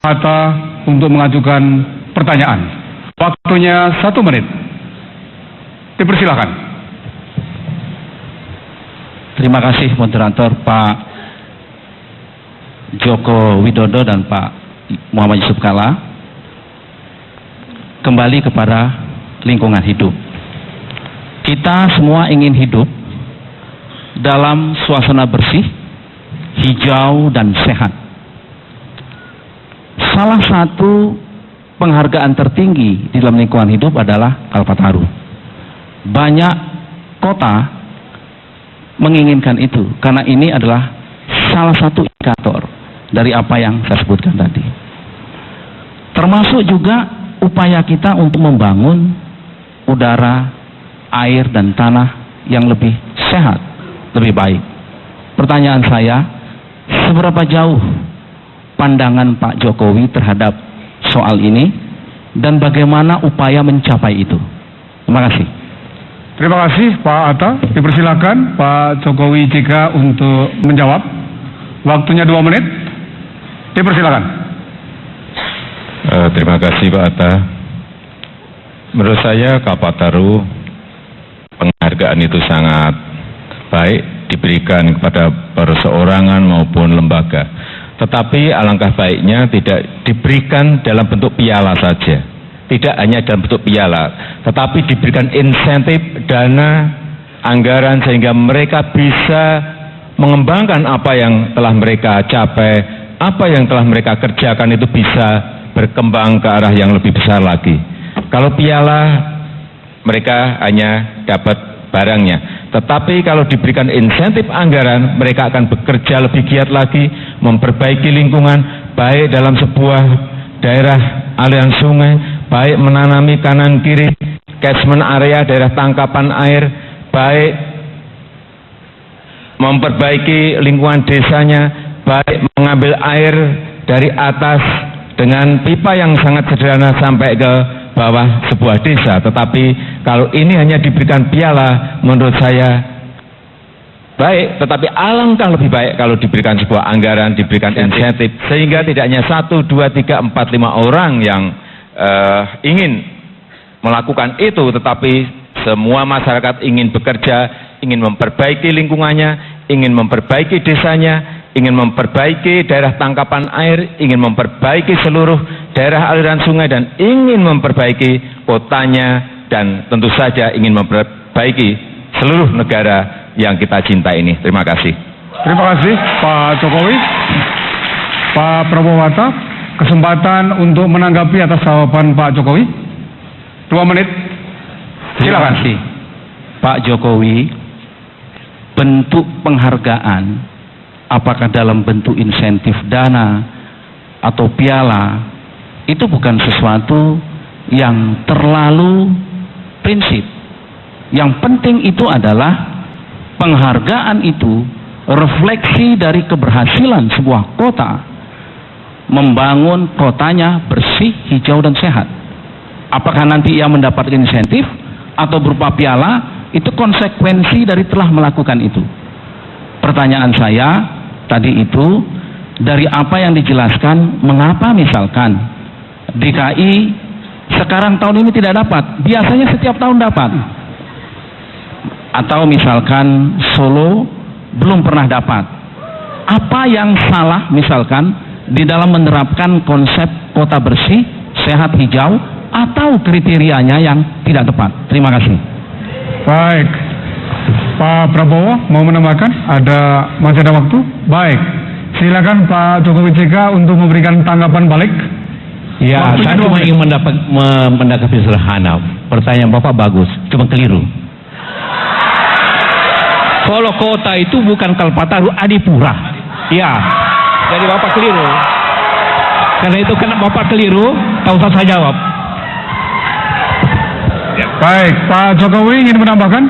Hatta untuk mengajukan pertanyaan. Waktunya 1 menit. Dipersilakan. Terima kasih moderator Pak Joko Widodo dan Pak Muhammad Yusuf Kalla. Kembali kepada lingkungan hidup. Kita semua ingin hidup dalam suasana bersih, hijau dan sehat. Salah satu penghargaan tertinggi di dalam lingkungan hidup adalah Kalpataru. Banyak kota menginginkan itu karena ini adalah salah satu indikator dari apa yang saya sebutkan tadi. Termasuk juga upaya kita untuk membangun udara, air dan tanah yang lebih sehat, lebih baik. Pertanyaan saya, seberapa jauh pandangan Pak Jokowi terhadap soal ini dan bagaimana upaya mencapai itu? Terima kasih. Terima kasih Pak Atta. Dipersilakan Pak Jokowi JK untuk menjawab. Waktunya 2 menit. Dipersilakan. Terima kasih Pak Atta. Menurut saya Kalpataru penghargaan itu sangat baik diberikan kepada perorangan maupun lembaga. Tetapi alangkah baiknya tidak diberikan dalam bentuk piala saja. Tidak hanya dalam bentuk piala, tetapi diberikan insentif, dana, anggaran sehingga mereka bisa mengembangkan apa yang telah mereka capai, apa yang telah mereka kerjakan itu bisa berkembang ke arah yang lebih besar lagi. Kalau piala, mereka hanya dapat barangnya. Tetapi kalau diberikan insentif anggaran, mereka akan bekerja lebih giat lagi, memperbaiki lingkungan, baik dalam sebuah daerah aliran sungai, baik menanami kanan kiri, catchment area, daerah tangkapan air, baik memperbaiki lingkungan desanya, baik mengambil air dari atas dengan pipa yang sangat sederhana sampai ke bawah sebuah desa. Tetapi kalau ini hanya diberikan piala, menurut saya baik, tetapi alangkah lebih baik kalau diberikan sebuah anggaran, diberikan insentif, sehingga tidak hanya 1, 2, 3, 4, 5 orang yang ingin melakukan itu, tetapi semua masyarakat ingin bekerja, ingin memperbaiki lingkungannya, ingin memperbaiki desanya, ingin memperbaiki daerah tangkapan air, ingin memperbaiki seluruh daerah aliran sungai, dan ingin memperbaiki kotanya, dan tentu saja ingin memperbaiki seluruh negara yang kita cinta ini. Terima kasih. Terima kasih Pak Jokowi. Pak Prabowo Hatta, kesempatan untuk menanggapi atas jawaban Pak Jokowi. 2 menit. Silakan. Terima kasih Pak Jokowi. Bentuk penghargaan, apakah dalam bentuk insentif dana atau piala, itu bukan sesuatu yang terlalu prinsip. Yang penting itu adalah penghargaan itu refleksi dari keberhasilan sebuah kota membangun kotanya bersih, hijau dan sehat. Apakah nanti ia mendapatkan insentif atau berupa piala, itu konsekuensi dari telah melakukan itu. Pertanyaan saya tadi itu, dari apa yang dijelaskan, mengapa misalkan DKI sekarang tahun ini tidak dapat, biasanya setiap tahun dapat, atau misalkan Solo belum pernah dapat. Apa yang salah misalkan di dalam menerapkan konsep kota bersih, sehat, hijau, atau kriterianya yang tidak tepat? Terima kasih. Baik, Pak Prabowo mau menambahkan? Masih ada waktu? Baik, silakan Pak Jokowi JK untuk memberikan tanggapan balik. Ya, saya cuma ingin menanggapi sederhana. Pertanyaan Bapak bagus, cuma keliru. Kalau kota itu bukan Kalpataru, Adipura. Ya, jadi Bapak keliru. Karena itu karena Bapak keliru, tak usah saya jawab. Baik, Pak Jokowi ingin menambahkan?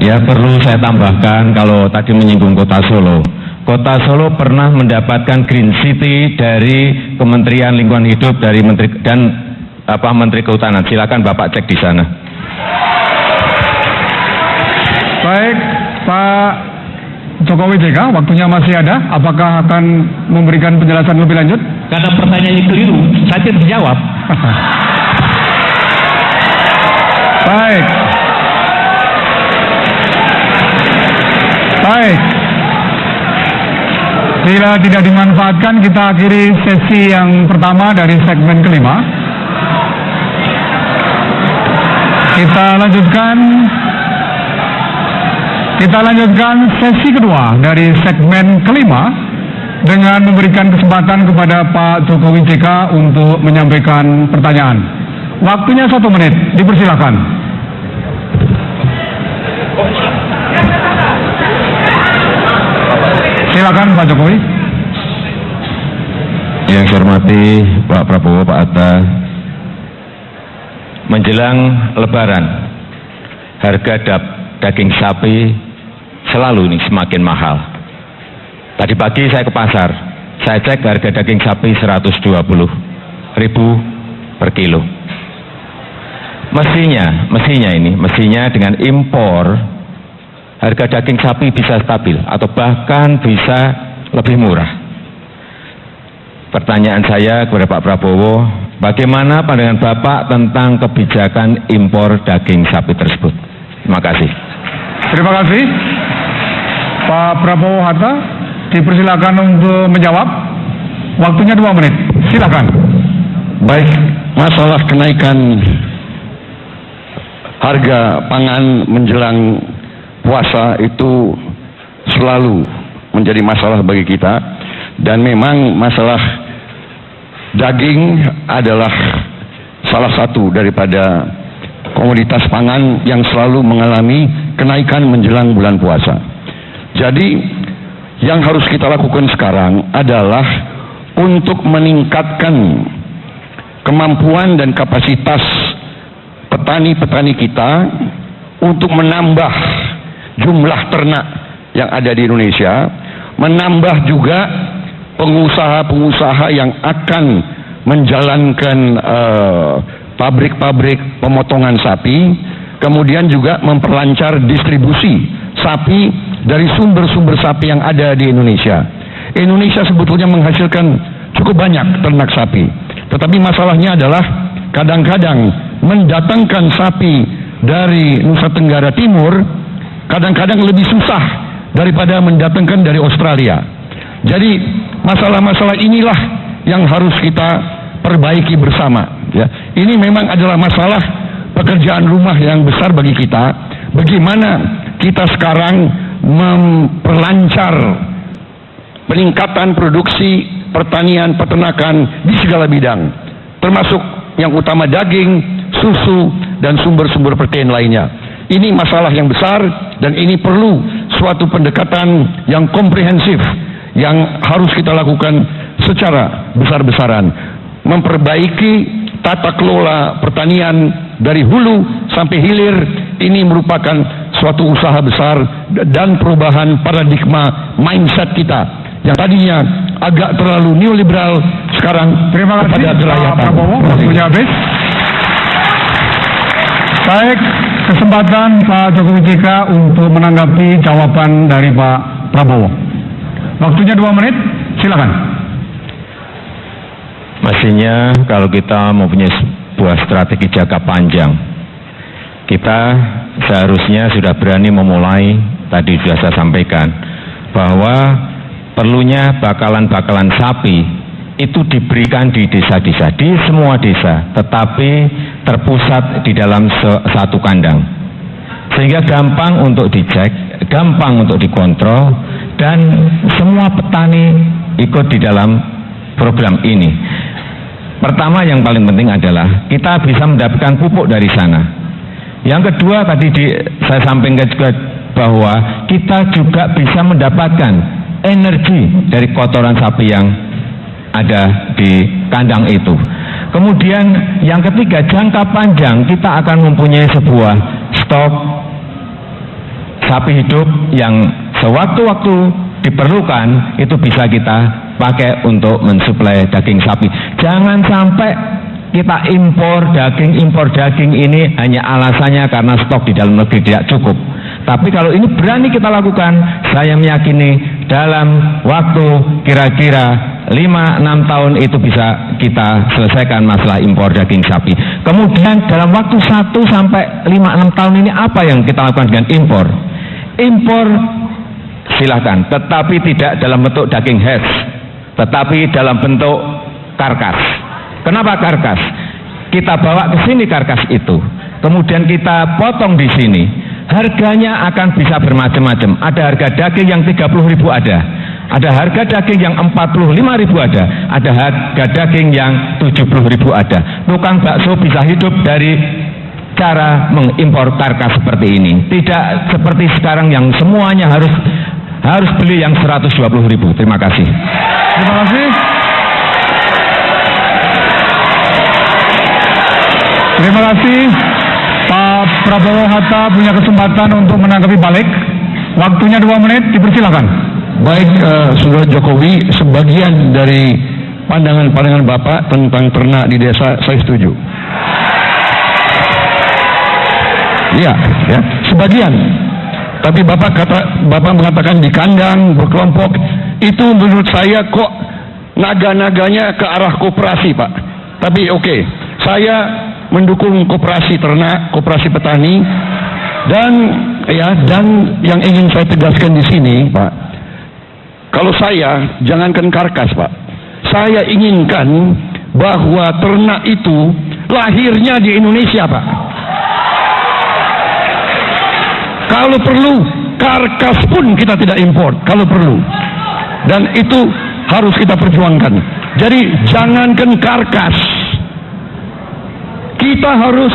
Ya, perlu saya tambahkan, kalau tadi menyinggung kota Solo. Kota Solo pernah mendapatkan Green City dari Kementerian Lingkungan Hidup, dari Menteri Kehutanan. Silakan Bapak cek di sana. Baik, Pak Jokowi JK, waktunya masih ada. Apakah akan memberikan penjelasan lebih lanjut? karena pertanyaannya keliru, saya tidak dijawab. Baik. Baik. Bila tidak dimanfaatkan, kita akhiri sesi yang pertama dari segmen kelima. Kita lanjutkan sesi kedua dari segmen kelima dengan memberikan kesempatan kepada Pak Jokowi JK untuk menyampaikan pertanyaan. Waktunya 1 menit, dipersilakan. Silakan Pak Jokowi. Yang saya hormati Pak Prabowo, Pak Hatta, menjelang Lebaran, harga daging sapi selalu ini semakin mahal. Tadi pagi saya ke pasar, saya cek harga daging sapi 120.000 per kilo. Mestinya dengan impor harga daging sapi bisa stabil atau bahkan bisa lebih murah. Pertanyaan saya kepada Pak Prabowo, bagaimana pandangan Bapak tentang kebijakan impor daging sapi tersebut? Terima kasih. Terima kasih. Pak Prabowo Hatta, dipersilakan untuk menjawab. Waktunya 2 menit. Silakan. Baik, masalah kenaikan harga pangan menjelang puasa itu selalu menjadi masalah bagi kita, dan memang masalah daging adalah salah satu daripada komoditas pangan yang selalu mengalami kenaikan menjelang bulan puasa. Jadi yang harus kita lakukan sekarang adalah untuk meningkatkan kemampuan dan kapasitas petani-petani kita untuk menambah jumlah ternak yang ada di Indonesia, menambah juga pengusaha-pengusaha yang akan menjalankan pabrik-pabrik pemotongan sapi, kemudian juga memperlancar distribusi sapi dari sumber-sumber sapi yang ada di Indonesia. Indonesia sebetulnya menghasilkan cukup banyak ternak sapi, tetapi masalahnya adalah kadang-kadang mendatangkan sapi dari Nusa Tenggara Timur kadang-kadang lebih susah daripada mendatangkan dari Australia. Jadi masalah-masalah inilah yang harus kita perbaiki bersama, ya. Ini memang adalah masalah pekerjaan rumah yang besar bagi kita. Bagaimana kita sekarang memperlancar peningkatan produksi pertanian, peternakan di segala bidang, termasuk yang utama daging, susu, dan sumber-sumber protein lainnya. Ini masalah yang besar dan ini perlu suatu pendekatan yang komprehensif yang harus kita lakukan secara besar-besaran. Memperbaiki tata kelola pertanian dari hulu sampai hilir, ini merupakan suatu usaha besar dan perubahan paradigma mindset kita yang tadinya agak terlalu neoliberal, sekarang terima kasih Pak Prabowo. Waktunya habis. Baik, kesempatan Pak Jokowi JK untuk menanggapi jawaban dari Pak Prabowo. Waktunya 2 menit, silakan. Mestinya kalau kita mempunyai sebuah strategi jangka panjang, kita seharusnya sudah berani memulai, tadi sudah saya sampaikan, bahwa perlunya bakalan-bakalan sapi itu diberikan di desa-desa, di semua desa, tetapi terpusat di dalam satu kandang. Sehingga gampang untuk dicek, gampang untuk dikontrol, dan semua petani ikut di dalam program ini. Pertama yang paling penting adalah kita bisa mendapatkan pupuk dari sana. Yang kedua tadi saya sampaikan juga bahwa kita juga bisa mendapatkan energi dari kotoran sapi yang ada di kandang itu. Kemudian yang ketiga, jangka panjang kita akan mempunyai sebuah stok sapi hidup yang sewaktu-waktu diperlukan itu bisa kita pakai untuk mensuplai daging sapi. Jangan sampai kita impor daging ini hanya alasannya karena stok di dalam negeri tidak cukup. Tapi kalau ini berani kita lakukan, saya meyakini dalam waktu kira-kira 5-6 tahun itu bisa kita selesaikan masalah impor daging sapi. Kemudian dalam waktu 1 sampai 5-6 tahun ini apa yang kita lakukan dengan impor? Impor silahkan, tetapi tidak dalam bentuk daging hatch, tetapi dalam bentuk karkas. Kenapa karkas? Kita bawa ke sini karkas itu, kemudian kita potong di sini. Harganya akan bisa bermacam-macam. Ada harga daging yang 30.000 ada harga daging yang 45.000 ada harga daging yang 70.000 ada. Tukang bakso bisa hidup dari cara mengimpor karkas seperti ini. Tidak seperti sekarang yang semuanya harus beli yang 120.000. Terima kasih. Terima kasih. Terima kasih. Pak Prabowo Hatta punya kesempatan untuk menanggapi balik. Waktunya 2 menit, dipersilakan. Baik, Saudara Jokowi, sebagian dari pandangan-pandangan Bapak tentang ternak di desa saya setuju. Iya, ya, sebagian. Tapi Bapak mengatakan di kandang berkelompok, itu menurut saya kok naga-naganya ke arah koperasi, Pak. Tapi oke, saya mendukung koperasi ternak, koperasi petani, dan yang ingin saya tegaskan di sini, Pak, kalau saya jangankan karkas, Pak, saya inginkan bahwa ternak itu lahirnya di Indonesia, Pak. Kalau perlu karkas pun kita tidak import, kalau perlu, dan itu harus kita perjuangkan. Jadi jangankan karkas, kita harus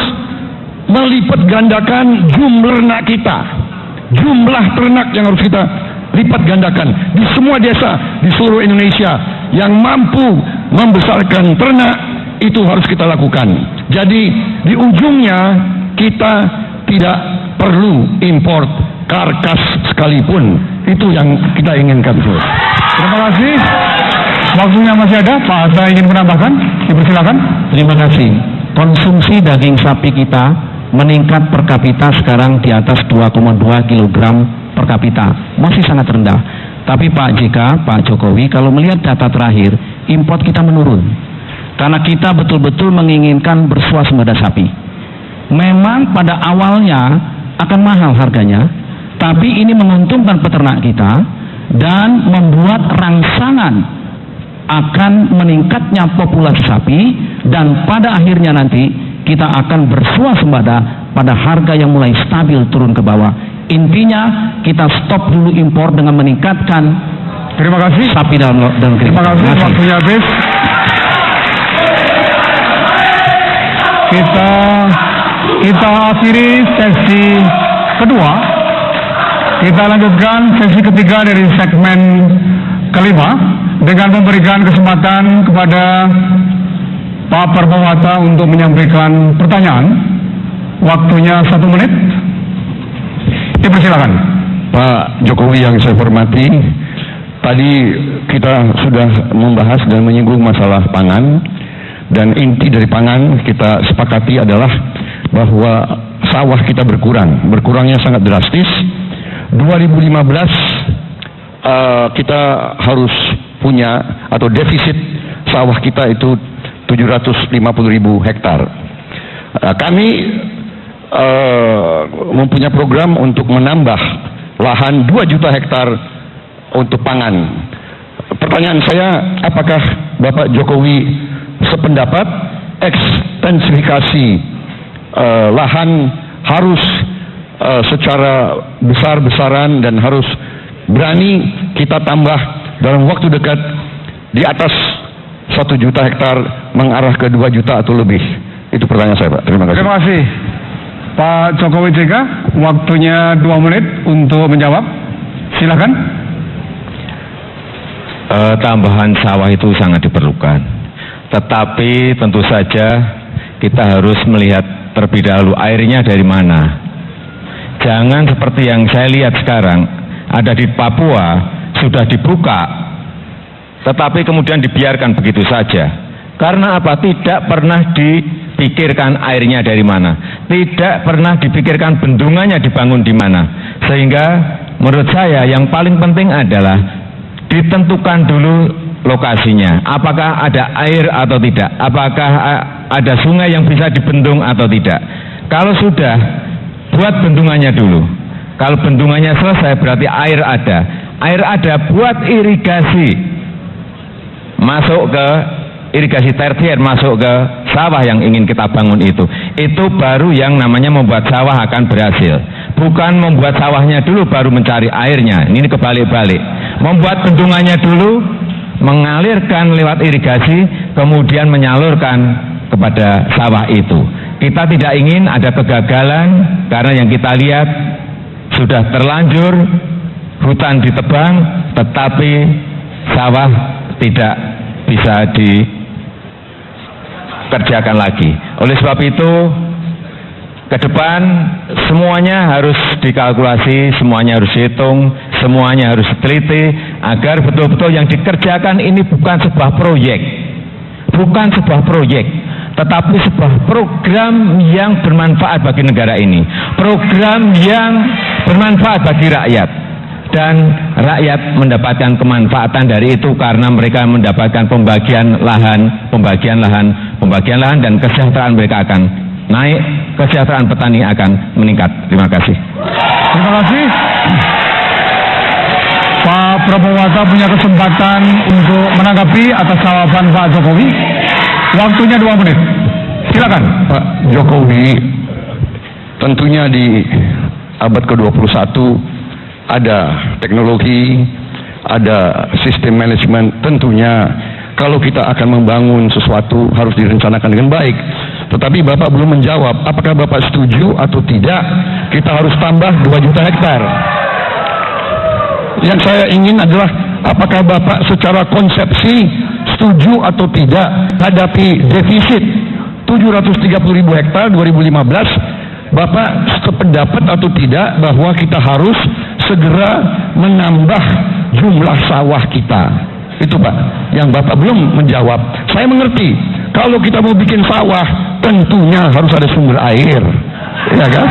melipat gandakan jumlah ternak kita. Jumlah ternak yang harus kita lipat gandakan di semua desa di seluruh Indonesia yang mampu membesarkan ternak, itu harus kita lakukan. Jadi di ujungnya kita tidak perlu import karkas sekalipun. Itu yang kita inginkan. Terima kasih. Waktunya masih ada. Pak Hatta ingin menambahkan, dipersilakan. Terima kasih. Konsumsi daging sapi kita meningkat per kapita sekarang di atas 2,2 kg per kapita. Masih sangat rendah. Tapi Pak JK, Pak Jokowi, kalau melihat data terakhir, import kita menurun. Karena kita betul-betul menginginkan bersuasembada sapi. Memang pada awalnya akan mahal harganya, tapi ini menguntungkan peternak kita dan membuat rangsangan akan meningkatnya populasi sapi, dan pada akhirnya nanti kita akan bersuasembada pada harga yang mulai stabil turun ke bawah. Intinya kita stop dulu impor dengan meningkatkan Terima kasih. sapi dalam negeri. Terima kasih. Waktunya habis. Kita akhiri sesi kedua. Kita lanjutkan sesi ketiga dari segmen kelima dengan memberikan kesempatan kepada Pak Prabowo Hatta untuk menyampaikan pertanyaan. Waktunya 1 menit. Dipersilakan. Pak Jokowi yang saya hormati, tadi kita sudah membahas dan menyinggung masalah pangan, dan inti dari pangan kita sepakati adalah bahwa sawah kita berkurangnya sangat drastis. 2015 kita harus punya atau defisit sawah kita itu 750.000 hektar. Kami mempunyai program untuk menambah lahan 2 juta hektar untuk pangan. Pertanyaan saya, apakah Bapak Jokowi sependapat ekstensifikasi lahan harus secara besar-besaran dan harus berani kita tambah dalam waktu dekat di atas 1 juta hektar mengarah ke 2 juta atau lebih? Itu pertanyaan saya, Pak. Terima kasih. Terima kasih. Pak Jokowi JK, waktunya 2 menit untuk menjawab. Silakan. Tambahan sawah itu sangat diperlukan. Tetapi tentu saja kita harus melihat terlebih dahulu airnya dari mana. Jangan seperti yang saya lihat sekarang, ada di Papua sudah dibuka, tetapi kemudian dibiarkan begitu saja. Karena apa? Tidak pernah dipikirkan airnya dari mana, tidak pernah dipikirkan bendungannya dibangun di mana. Sehingga menurut saya yang paling penting adalah ditentukan dulu lokasinya, apakah ada air atau tidak, apakah ada sungai yang bisa dibendung atau tidak. Kalau sudah, buat bendungannya dulu. Kalau bendungannya selesai berarti air ada. Air ada, buat irigasi, masuk ke irigasi tersier, masuk ke sawah yang ingin kita bangun itu. Itu baru yang namanya membuat sawah akan berhasil. Bukan membuat sawahnya dulu baru mencari airnya. Ini kebalik-balik. Membuat bendungannya dulu, mengalirkan lewat irigasi, kemudian menyalurkan kepada sawah itu. Kita tidak ingin ada kegagalan, karena yang kita lihat sudah terlanjur hutan ditebang, tetapi sawah tidak bisa dikerjakan lagi. Oleh sebab itu, ke depan semuanya harus dikalkulasi, semuanya harus dihitung, semuanya harus diteliti, agar betul-betul yang dikerjakan ini bukan sebuah proyek, tetapi sebuah program yang bermanfaat bagi negara ini, program yang bermanfaat bagi rakyat, dan rakyat mendapatkan kemanfaatan dari itu karena mereka mendapatkan pembagian lahan, dan kesejahteraan mereka akan naik, kesejahteraan petani akan meningkat. Terima kasih. Terima kasih. Pak Prabowo punya kesempatan untuk menanggapi atas jawaban Pak Jokowi. Waktunya 2 menit. Silakan. Pak Jokowi, tentunya di abad ke-21 ada teknologi, ada sistem manajemen. Tentunya kalau kita akan membangun sesuatu harus direncanakan dengan baik. Tetapi Bapak belum menjawab, apakah Bapak setuju atau tidak kita harus tambah 2 juta hektar. Yang saya ingin adalah, apakah Bapak secara konsepsi setuju atau tidak hadapi defisit 730.000 hektar 2015, Bapak sependapat atau tidak bahwa kita harus segera menambah jumlah sawah kita. Itu Pak, yang Bapak belum menjawab. Saya mengerti, kalau kita mau bikin sawah, tentunya harus ada sumber air, ya kan?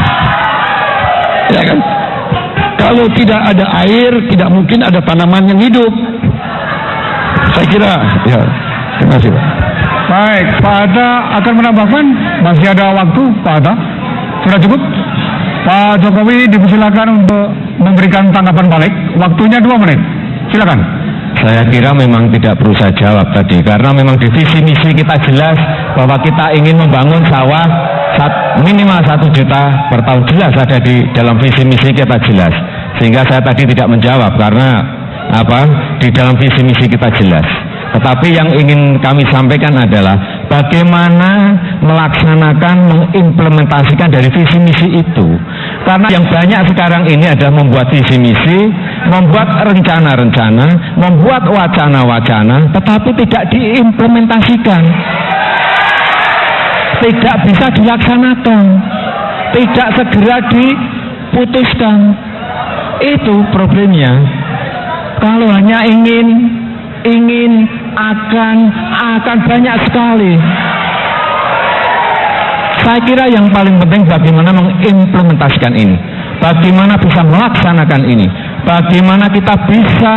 Ya kan? Kalau tidak ada air, tidak mungkin ada tanaman yang hidup. Saya kira, ya. Terima kasih Pak. Baik, Pak Hatta akan menambahkan. Masih ada waktu, Pak Hatta. Sudah cukup? Pak Jokowi dipersilakan untuk memberikan tanggapan balik. Waktunya 2 menit. Silakan. Saya kira memang tidak perlu saya jawab tadi, karena memang di visi misi kita jelas bahwa kita ingin membangun sawah minimal 1 juta per tahun, jelas ada di dalam visi misi kita jelas. Sehingga saya tadi tidak menjawab karena di dalam visi misi kita jelas. Tetapi yang ingin kami sampaikan adalah bagaimana melaksanakan, mengimplementasikan dari visi misi itu. Karena yang banyak sekarang ini adalah membuat visi misi, membuat rencana-rencana, membuat wacana-wacana, tetapi tidak diimplementasikan, tidak bisa dilaksanakan, tidak segera diputuskan. Itu problemnya. Kalau hanya ingin akan banyak sekali. Saya kira yang paling penting bagaimana mengimplementasikan ini, bagaimana bisa melaksanakan ini, bagaimana kita bisa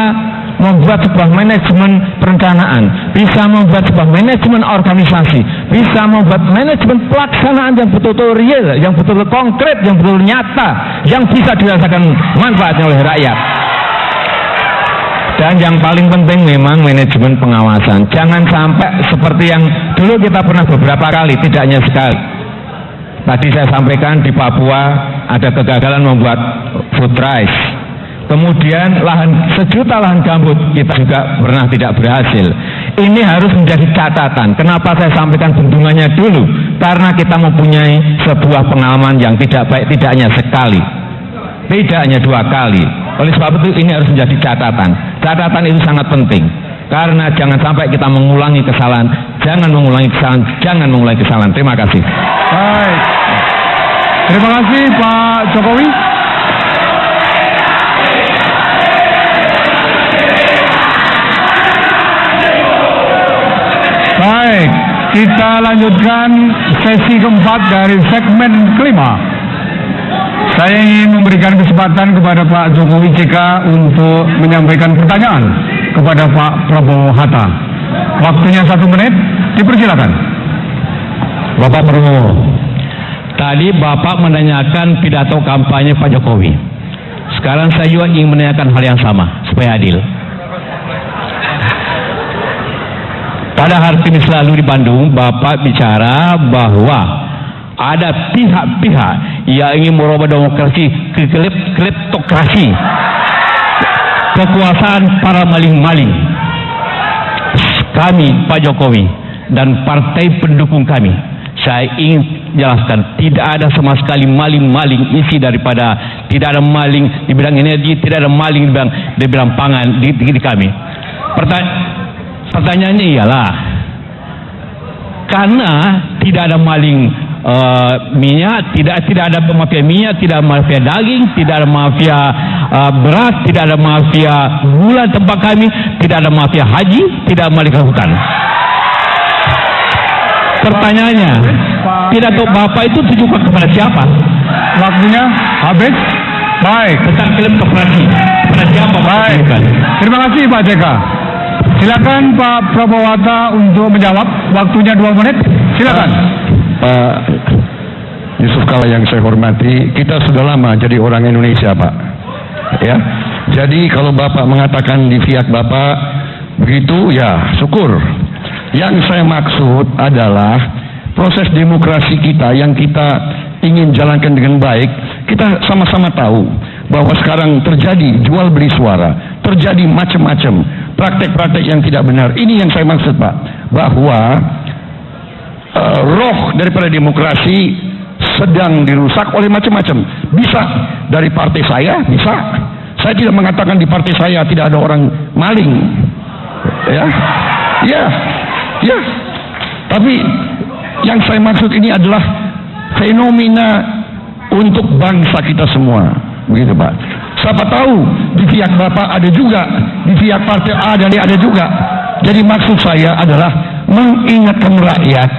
membuat sebuah manajemen perencanaan, bisa membuat sebuah manajemen organisasi, bisa membuat manajemen pelaksanaan yang betul-betul real, yang betul-betul konkret, yang betul-betul nyata, yang bisa dirasakan manfaatnya oleh rakyat. Dan yang paling penting memang manajemen pengawasan. Jangan sampai seperti yang dulu kita pernah beberapa kali, tidak hanya sekali. Tadi saya sampaikan di Papua ada kegagalan membuat food rice. Kemudian sejuta lahan gambut kita juga pernah tidak berhasil. Ini harus menjadi catatan. Kenapa saya sampaikan bendungannya dulu? Karena kita mempunyai sebuah pengalaman yang tidak baik, tidak hanya sekali, tidak hanya 2 kali. Oleh sebab itu ini harus menjadi catatan. Catatan itu sangat penting. Karena jangan sampai kita mengulangi kesalahan. Jangan mengulangi kesalahan. Terima kasih. Baik. Terima kasih Pak Jokowi. Baik, kita lanjutkan sesi keempat dari segmen kelima. Saya ingin memberikan kesempatan kepada Pak Jokowi JK untuk menyampaikan pertanyaan kepada Pak Prabowo Hatta. Waktunya 1 menit, dipersilakan. Bapak Prabowo, tadi Bapak menanyakan pidato kampanye Pak Jokowi. Sekarang saya juga ingin menanyakan hal yang sama, supaya adil. Pada hari Kamis lalu di Bandung, Bapak bicara bahwa ada pihak-pihak yang ingin merubah demokrasi ke kleptokrasi, kekuasaan para maling-maling. Kami, Pak Jokowi, dan partai pendukung kami, saya ingin jelaskan, tidak ada sama sekali maling-maling isi daripada, tidak ada maling di bidang energi, tidak ada maling di bidang pangan di kami. Pertanyaannya ialah, karena tidak ada maling minyak, tidak ada mafia minyak, tidak ada mafia daging, tidak ada mafia beras, tidak ada mafia gula tempat kami, tidak ada mafia haji, tidak ada malika hutan. Pertanyaannya, pidato Bapak itu tujukan kepada siapa? Waktunya habis. Baik. Tentang kleptokrasi, kepada siapa? Baik. Terima kasih Pak JK. Silakan Pak Prabowo Hatta untuk menjawab. Waktunya 2 menit. Silakan. Pak Yusuf Kala yang saya hormati, kita sudah lama jadi orang Indonesia, Pak. Ya. Jadi kalau Bapak mengatakan di pihak Bapak begitu, ya syukur. Yang saya maksud adalah proses demokrasi kita yang kita ingin jalankan dengan baik. Kita sama-sama tahu bahwa sekarang terjadi jual beli suara, terjadi macam-macam praktek-praktek yang tidak benar. Ini yang saya maksud, Pak, bahwa roh daripada demokrasi sedang dirusak oleh macam-macam. Bisa dari partai saya, bisa. Saya tidak mengatakan di partai saya tidak ada orang maling, ya. Tapi yang saya maksud ini adalah fenomena untuk bangsa kita semua, begitu Pak. Siapa tahu di pihak Bapak ada juga, di pihak partai A dan D ada juga. Jadi maksud saya adalah mengingatkan rakyat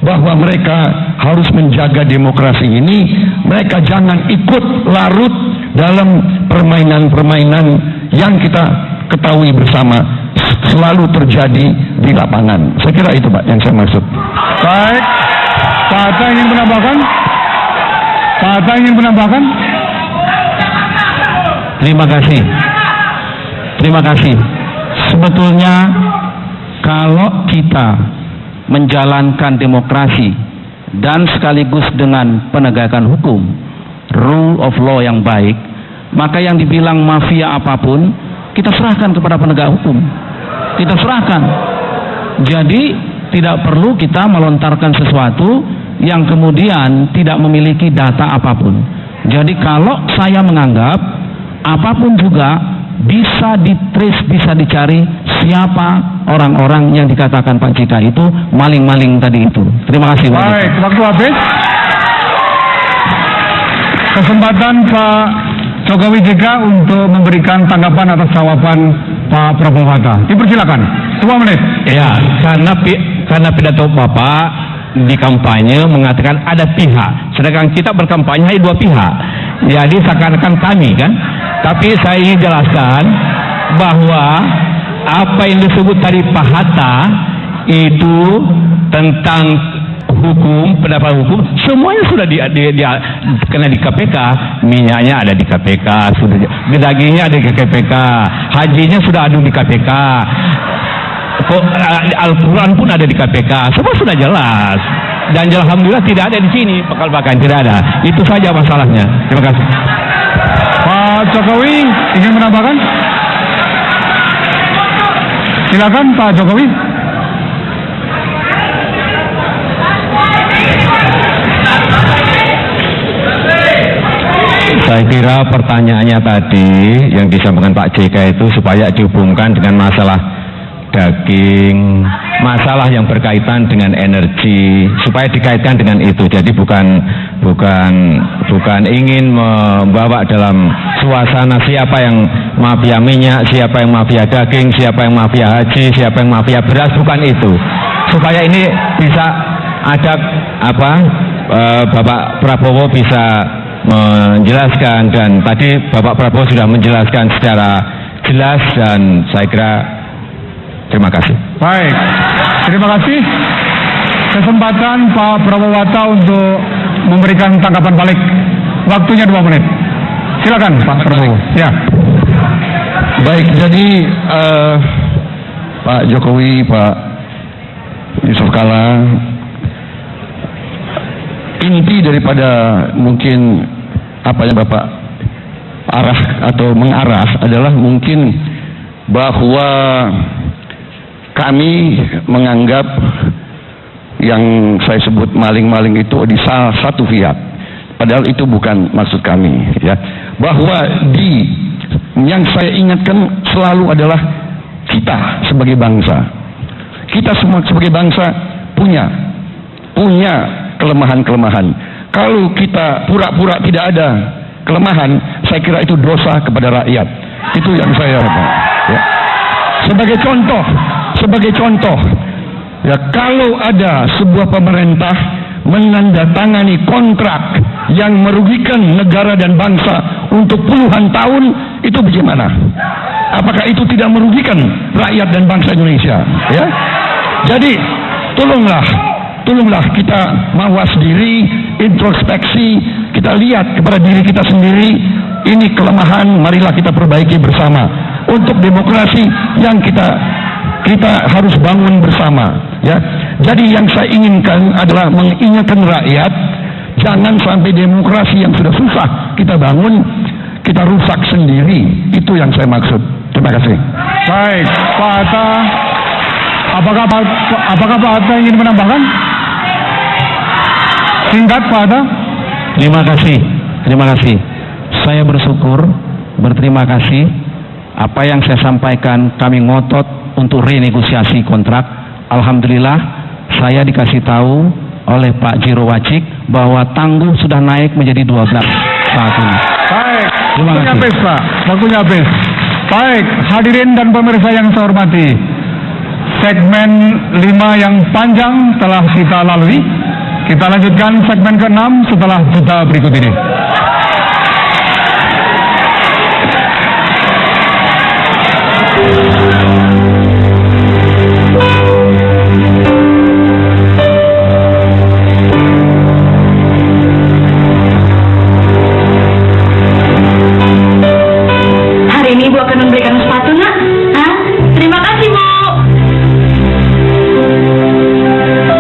bahwa mereka harus menjaga demokrasi ini. Mereka jangan ikut larut dalam permainan-permainan yang kita ketahui bersama selalu terjadi di lapangan. Saya kira itu Pak yang saya maksud. Baik. Pak Hatta ingin menambahkan? Pak Hatta ingin menambahkan? Terima kasih. Sebetulnya kalau kita menjalankan demokrasi dan sekaligus dengan penegakan hukum, rule of law yang baik, maka yang dibilang mafia apapun kita serahkan kepada penegak hukum. Kita serahkan. Jadi tidak perlu kita melontarkan sesuatu yang kemudian tidak memiliki data apapun. Jadi kalau saya menganggap apapun juga bisa ditrace, bisa dicari siapa orang-orang yang dikatakan Pak JK itu maling-maling tadi itu. Terima kasih. Baik, waktu habis. Kesempatan Pak Jokowi JK untuk memberikan tanggapan atas jawaban Pak Prabowo Hatta. Dipersilakan. 2 menit. Ya, karena pidato Bapak di kampanye mengatakan ada pihak, sedangkan kita berkampanye hanya 2 pihak. Jadi seakan-akan kami kan. Tapi saya ingin jelaskan bahwa apa yang disebut tadi Pak Hatta itu tentang hukum, pendapat hukum, semuanya sudah kena di KPK. Minyaknya ada di KPK, sudah dagingnya ada di KPK, hajinya sudah ada di KPK, Al-Quran pun ada di KPK, semua sudah jelas. Dan alhamdulillah tidak ada di sini bakal-bakal, tidak ada. Itu saja masalahnya. Terima kasih. Pak Jokowi ingin menambahkan? Silakan Pak Jokowi. Saya kira pertanyaannya tadi yang disampaikan Pak JK itu supaya dihubungkan dengan masalah daging, masalah yang berkaitan dengan energi, supaya dikaitkan dengan itu. Jadi bukan ingin membawa dalam suasana siapa yang mafia minyak, siapa yang mafia daging, siapa yang mafia haji, siapa yang mafia beras, bukan itu. Supaya ini bisa ada Bapak Prabowo bisa menjelaskan, dan tadi Bapak Prabowo sudah menjelaskan secara jelas, dan saya kira Terima kasih. Baik, terima kasih. Kesempatan Pak Prawowata untuk memberikan tanggapan balik. Waktunya 2 menit. Silakan Pak Prabowo. Ya. Baik, jadi Pak Jokowi, Pak Yusuf Kala, inti daripada mungkin apa yang Bapak arah atau mengarah adalah mungkin bahwa kami menganggap yang saya sebut maling-maling itu di salah satu pihak, padahal itu bukan maksud kami, ya. Bahwa yang saya ingatkan selalu adalah kita sebagai bangsa, kita semua sebagai bangsa punya kelemahan-kelemahan. Kalau kita pura-pura tidak ada kelemahan, saya kira itu dosa kepada rakyat. Itu yang saya ya. Sebagai contoh, ya, kalau ada sebuah pemerintah menandatangani kontrak yang merugikan negara dan bangsa untuk puluhan tahun, itu bagaimana? Apakah itu tidak merugikan rakyat dan bangsa Indonesia? Ya, jadi tolonglah kita mawas diri, introspeksi, kita lihat kepada diri kita sendiri. Ini kelemahan, marilah kita perbaiki bersama untuk demokrasi yang kita harus bangun bersama, ya. Jadi yang saya inginkan adalah mengingatkan rakyat, jangan sampai demokrasi yang sudah susah kita bangun, kita rusak sendiri. Itu yang saya maksud. Terima kasih. Baik, Pak Hatta. Apakah Pak Hatta ingin menambahkan? Singkat, Pak Hatta. Terima kasih. Saya berterima kasih. Apa yang saya sampaikan, kami ngotot untuk renegosiasi kontrak. Alhamdulillah, saya dikasih tahu oleh Pak Jiro Wacik bahwa Tangguh sudah naik menjadi 12 saat ini. Baik, Terima waktunya kasih. habis, Pak. Waktunya habis. Baik, hadirin dan pemirsa yang saya hormati, segmen 5 yang panjang telah kita lalui. Kita lanjutkan segmen ke-6 setelah jeda berikut ini.